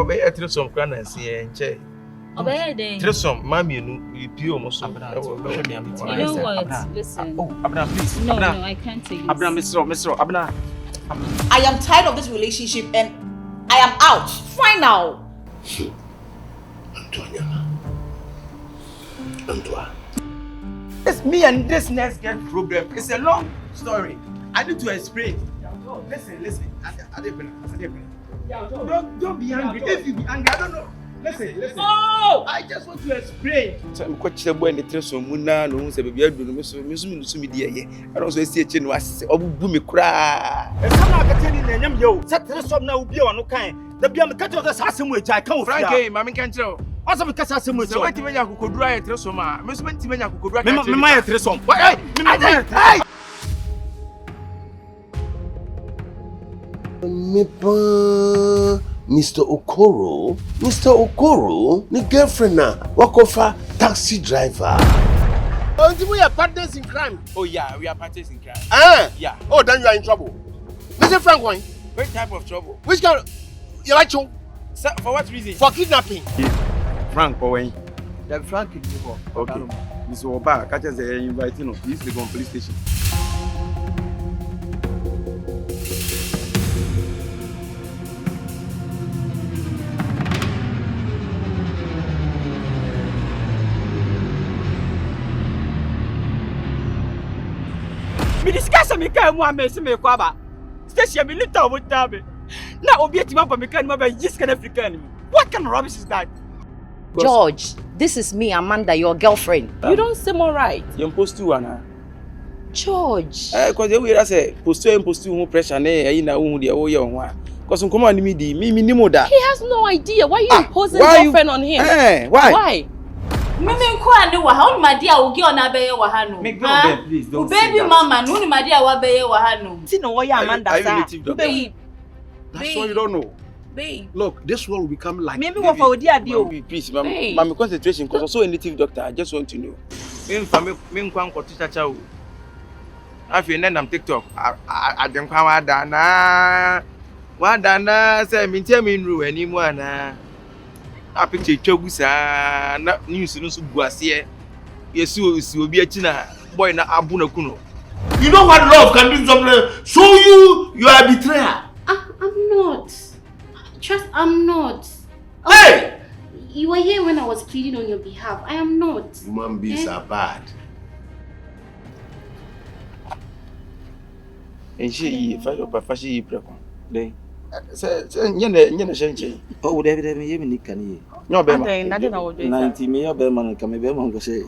Kobe some grand and see and check. Obey Some mammy, you pure almost. You know what? Listen. Oh, Abna, please. No, I can't take this. Abna, Mr. Abna. I am tired of this relationship and I am out. Fine now. Antoine. It's me and this next girl problem. It's a long story. I need to explain. Listen. Don't be angry. If you be angry, I don't know. Listen. Oh! I just want to explain. I'm quite sure when the treasure muna no say baby I do no so me dey I don't so see no asese obubu me kura. E sama akateni na nyam yo. Say treasure na obi o no kan. Da bia me catch us asem we jai kan o Frank, mama kan kire o. Asa me catch asem we so wait menya kokodura ya treasure ma. Me so menti menya kokodura ka. Me ma ya treasure. Hey! Mr. Okoro, the girlfriend now, Wakofa taxi driver. Oh, we are partners in crime. Oh yeah, we are partners in crime. Yeah. Oh, then you are in trouble. Mr. Frank, why? What type of trouble? Which kind? You like to? Sir, for what reason? For kidnapping. Frank, Owen. That Frank is okay. Mr. Oba, catch us inviting us. This is Legon police station. Me discuss me kan mu amesi me kwaba. Station me little about tabe. Na obi etima pa me kan mu ba yis kan African. What kind of rubbish is that? George, this is me, Amanda, your girlfriend. You don't seem alright. You post to Anna. George. Because we say post to pressure na na hu de wo ye ho a. Because nkomo ani me di me ni mo da. He has no idea why you imposing girlfriend on him. Why? Mimi nkwa ni wa ha madia ogi ona beye wa ha no. Please don't baby mama no ni madia wa beye wa ha no. See no why Amanda sa. Babe. That's all you don't know. Babe. Look, this world will become like. Maybe what for the idea. Please, mama concentration because also a native doctor. I just want to know. Me nkwa nkoto chacha o. Afi na nam TikTok. Adenkwa wa dana say me tia me nru ani mu ana. A picture chogusa na news no so guase yesu obi achi na boy na abu na kuno. You know what love can do to someone? So you are a betrayer. I'm not. Trust, I'm not. Hey! You were here when I was pleading on your behalf. I am not. Human beings are bad. And she if I papa she preko. Then say nyene shenche. Oh, David, me can ye. No be ma. 90 me be man can me be man go say.